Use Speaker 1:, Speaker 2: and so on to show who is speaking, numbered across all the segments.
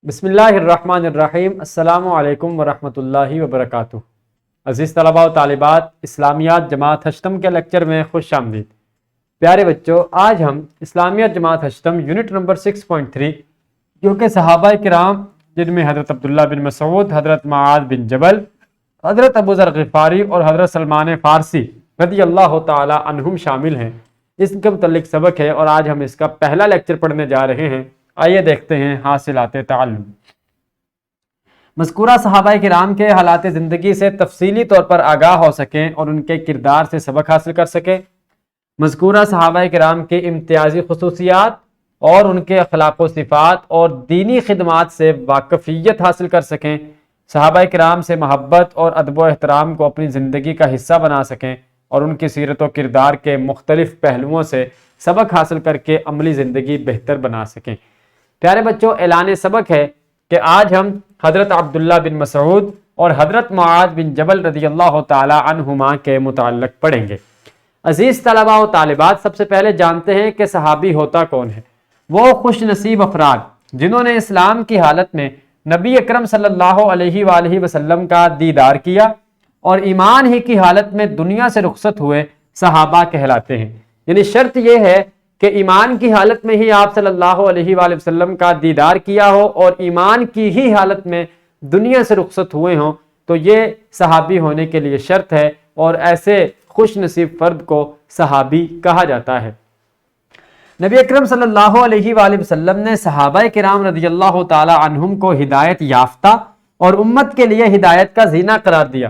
Speaker 1: بسم اللہ الرحمن الرحیم۔ السلام علیکم ورحمۃ اللہ وبرکاتہ۔ عزیز طلباء و طالبات، اسلامیات جماعت ہشتم کے لیکچر میں خوش آمدید۔ پیارے بچوں، آج ہم اسلامیات جماعت ہشتم یونٹ نمبر 6.3 جو کہ صحابہ کرام جن میں حضرت عبداللہ بن مسعود، حضرت معاذ بن جبل، حضرت ابو ذر غفاری اور حضرت سلمان فارسی رضی اللہ تعالی عنہم شامل ہیں، اس کے متعلق سبق ہے اور آج ہم اس کا پہلا لیکچر پڑھنے جا رہے ہیں۔ آئیے دیکھتے ہیں حاصلات تعلم۔ مذکورہ صحابہ کرام کے حالات زندگی سے تفصیلی طور پر آگاہ ہو سکیں اور ان کے کردار سے سبق حاصل کر سکیں، مذکورہ صحابہ کرام کے امتیازی خصوصیات اور ان کے اخلاق و صفات اور دینی خدمات سے واقفیت حاصل کر سکیں، صحابہ کرام سے محبت اور ادب و احترام کو اپنی زندگی کا حصہ بنا سکیں اور ان کی سیرت و کردار کے مختلف پہلوؤں سے سبق حاصل کر کے عملی زندگی بہتر بنا سکیں۔ پیارے بچوں، اعلان سبق ہے کہ آج ہم حضرت عبداللہ بن مسعود اور حضرت معاذ بن جبل رضی اللہ تعالی عنہما کے متعلق پڑھیں گے۔ عزیز طلباء و طالبات، سب سے پہلے جانتے ہیں کہ صحابی ہوتا کون ہے۔ وہ خوش نصیب افراد جنہوں نے اسلام کی حالت میں نبی اکرم صلی اللہ علیہ وآلہ وسلم کا دیدار کیا اور ایمان ہی کی حالت میں دنیا سے رخصت ہوئے صحابہ کہلاتے ہیں۔ یعنی شرط یہ ہے کہ ایمان کی حالت میں ہی آپ صلی اللہ علیہ وآلہ وسلم کا دیدار کیا ہو اور ایمان کی ہی حالت میں دنیا سے رخصت ہوئے ہوں، تو یہ صحابی ہونے کے لیے شرط ہے اور ایسے خوش نصیب فرد کو صحابی کہا جاتا ہے۔ نبی اکرم صلی اللہ علیہ وآلہ وسلم نے صحابہ کرام رضی اللہ تعالی عنہم کو ہدایت یافتہ اور امت کے لیے ہدایت کا زینہ قرار دیا،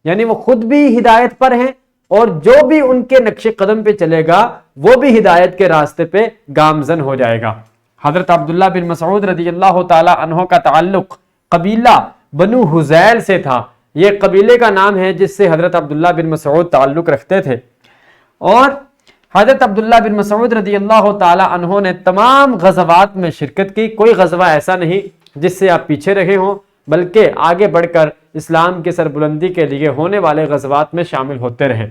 Speaker 1: یعنی وہ خود بھی ہدایت پر ہیں اور جو بھی ان کے نقش قدم پہ چلے گا وہ بھی ہدایت کے راستے پہ گامزن ہو جائے گا۔ حضرت عبداللہ بن مسعود رضی اللہ تعالی عنہ کا تعلق قبیلہ بنو حذیل سے تھا۔ یہ قبیلے کا نام ہے جس سے حضرت عبداللہ بن مسعود تعلق رکھتے تھے، اور حضرت عبداللہ بن مسعود رضی اللہ تعالی عنہ نے تمام غزوات میں شرکت کی۔ کوئی غزوہ ایسا نہیں جس سے آپ پیچھے رہے ہوں، بلکہ آگے بڑھ کر اسلام کی سربلندی کے لیے ہونے والے غزوات میں شامل ہوتے رہے۔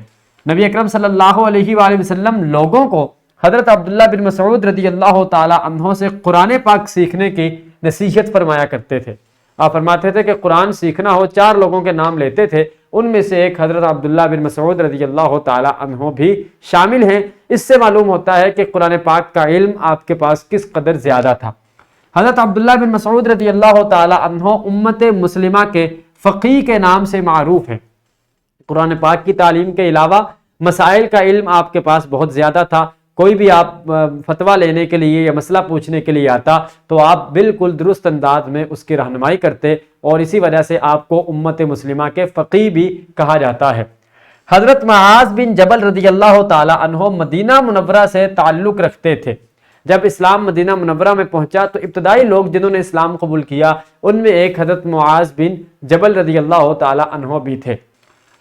Speaker 1: نبی اکرم صلی اللہ علیہ وآلہ وسلم لوگوں کو حضرت عبداللہ بن مسعود رضی اللہ تعالی عنہ سے قرآن پاک سیکھنے کی نصیحت فرمایا کرتے تھے۔ آپ فرماتے تھے کہ قرآن سیکھنا ہو، 4 لوگوں کے نام لیتے تھے، ان میں سے ایک حضرت عبداللہ بن مسعود رضی اللہ تعالی عنہ بھی شامل ہیں۔ اس سے معلوم ہوتا ہے کہ قرآن پاک کا علم آپ کے پاس کس قدر زیادہ تھا۔ حضرت عبداللہ بن مسعود رضی اللہ تعالی عنہ امت مسلمہ کے فقیہ کے نام سے معروف ہیں۔ قرآن پاک کی تعلیم کے علاوہ مسائل کا علم آپ کے پاس بہت زیادہ تھا۔ کوئی بھی آپ فتویٰ لینے کے لیے یا مسئلہ پوچھنے کے لیے آتا تو آپ بالکل درست انداز میں اس کی رہنمائی کرتے، اور اسی وجہ سے آپ کو امت مسلمہ کے فقیہ بھی کہا جاتا ہے۔ حضرت معاذ بن جبل رضی اللہ تعالی عنہ مدینہ منورہ سے تعلق رکھتے تھے۔ جب اسلام مدینہ منورہ میں پہنچا تو ابتدائی لوگ جنہوں نے اسلام قبول کیا ان میں ایک حضرت معاذ بن جبل رضی اللہ تعالی عنہ بھی تھے۔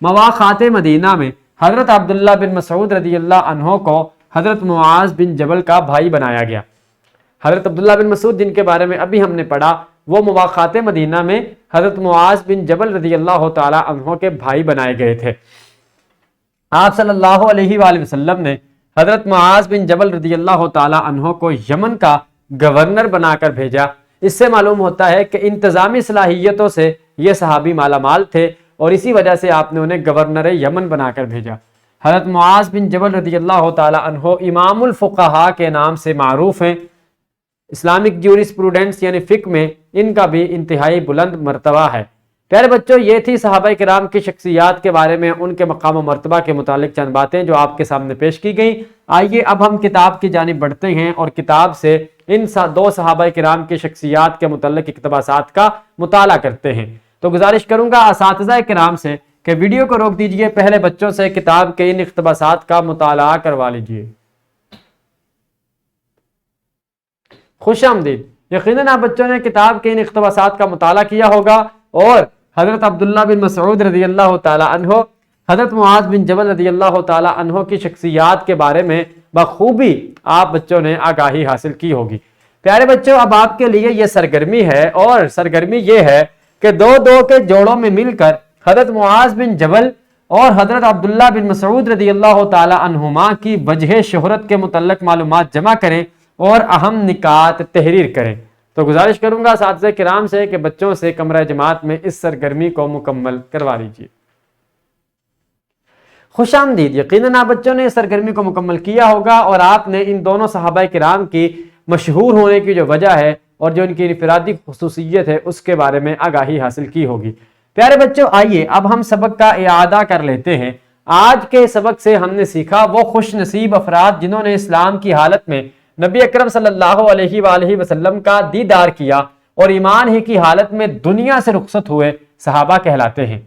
Speaker 1: مواقعات مدینہ میں حضرت عبداللہ بن مسعود رضی اللہ عنہ کو حضرت معاذ بن جبل کا بھائی بنایا گیا۔ حضرت عبداللہ بن مسعود جن کے بارے میں ابھی ہم نے پڑھا، وہ مواقعات مدینہ میں حضرت معاذ بن جبل رضی اللہ تعالی عنہ کے بھائی بنائے گئے تھے۔ آپ صلی اللہ علیہ وآلہ وسلم نے حضرت معاذ بن جبل رضی اللہ تعالی عنہ کو یمن کا گورنر بنا کر بھیجا۔ اس سے معلوم ہوتا ہے کہ انتظامی صلاحیتوں سے یہ صحابی مالا مال تھے اور اسی وجہ سے آپ نے انہیں گورنر یمن بنا کر بھیجا۔ حضرت معاذ بن جبل رضی اللہ تعالی عنہ امام الفقہاء کے نام سے معروف ہیں۔ اسلامک جیورسپروڈنس یعنی فقہ میں ان کا بھی انتہائی بلند مرتبہ ہے۔ پیارے بچوں، یہ تھی صحابہ کرام کی شخصیات کے بارے میں ان کے مقام و مرتبہ کے متعلق چند باتیں جو آپ کے سامنے پیش کی گئیں۔ آئیے اب ہم کتاب کی جانب بڑھتے ہیں اور کتاب سے ان 2 صحابہ کرام کی شخصیات کے متعلق اقتباسات کا مطالعہ کرتے ہیں۔ تو گزارش کروں گا اساتذہ کرام سے کہ ویڈیو کو روک دیجئے، پہلے بچوں سے کتاب کے ان اقتباسات کا مطالعہ کروا لیجئے۔ خوش آمدید۔ یقیناً آپ بچوں نے کتاب کے ان اقتباسات کا مطالعہ کیا ہوگا اور حضرت عبداللہ بن مسعود رضی اللہ تعالی عنہ، حضرت معاذ بن جبل رضی اللہ تعالی عنہ کی شخصیات کے بارے میں بخوبی آپ بچوں نے آگاہی حاصل کی ہوگی۔ پیارے بچوں، اب آپ کے لیے یہ سرگرمی ہے، اور سرگرمی یہ ہے کہ 2 کے جوڑوں میں مل کر حضرت معاذ بن جبل اور حضرت عبداللہ بن مسعود رضی اللہ تعالی عنہما کی وجہ شہرت کے متعلق معلومات جمع کریں اور اہم نکات تحریر کریں۔ تو گزارش کروں گا اساتذہ کرام سے کہ بچوں سے کمرہ جماعت میں اس سرگرمی کو مکمل کروا لیجیے۔ خوش آمدید، یقیناً آپ بچوں نے اس سرگرمی کو مکمل کیا ہوگا اور آپ نے ان دونوں صحابہ کرام کی مشہور ہونے کی جو وجہ ہے اور جو ان کی انفرادی خصوصیت ہے اس کے بارے میں آگاہی حاصل کی ہوگی۔ پیارے بچوں، آئیے اب ہم سبق کا اعادہ کر لیتے ہیں۔ آج کے سبق سے ہم نے سیکھا وہ خوش نصیب افراد جنہوں نے اسلام کی حالت میں نبی اکرم صلی اللہ علیہ وآلہ وسلم کا دیدار کیا اور ایمان ہی کی حالت میں دنیا سے رخصت ہوئے صحابہ کہلاتے ہیں۔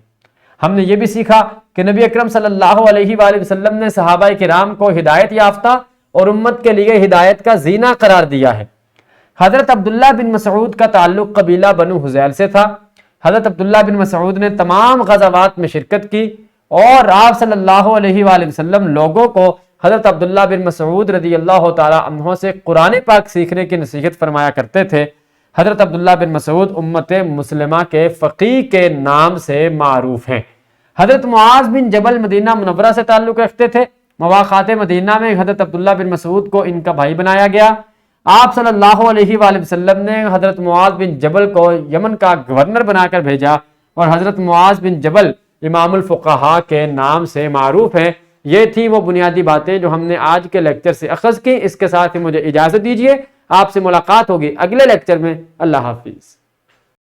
Speaker 1: ہم نے یہ بھی سیکھا کہ نبی اکرم صلی اللہ علیہ وآلہ وسلم نے صحابہ کرام کو ہدایت یافتہ اور امت کے لیے ہدایت کا زینہ قرار دیا ہے۔ حضرت عبداللہ بن مسعود کا تعلق قبیلہ بنو حذیل سے تھا۔ حضرت عبداللہ بن مسعود نے تمام غزوات میں شرکت کی اور آپ صلی اللہ علیہ وآلہ وسلم لوگوں کو حضرت عبداللہ بن مسعود رضی اللہ تعالی عنہ سے قرآن پاک سیکھنے کی نصیحت فرمایا کرتے تھے۔ حضرت عبداللہ بن مسعود امت مسلمہ کے فقیہ کے نام سے معروف ہیں۔ حضرت معاذ بن جبل مدینہ منورہ سے تعلق رکھتے تھے۔ مواخات مدینہ میں حضرت عبداللہ بن مسعود کو ان کا بھائی بنایا گیا۔ آپ صلی اللہ علیہ وآلہ وسلم نے حضرت معاذ بن جبل کو یمن کا گورنر بنا کر بھیجا اور حضرت معاذ بن جبل امام الفقہاء کے نام سے معروف ہیں۔ یہ تھی وہ بنیادی باتیں جو ہم نے آج کے لیکچر سے اخذ کی۔ اس کے ساتھ ہی مجھے اجازت دیجیے، آپ سے ملاقات ہوگی اگلے لیکچر میں۔ اللہ حافظ۔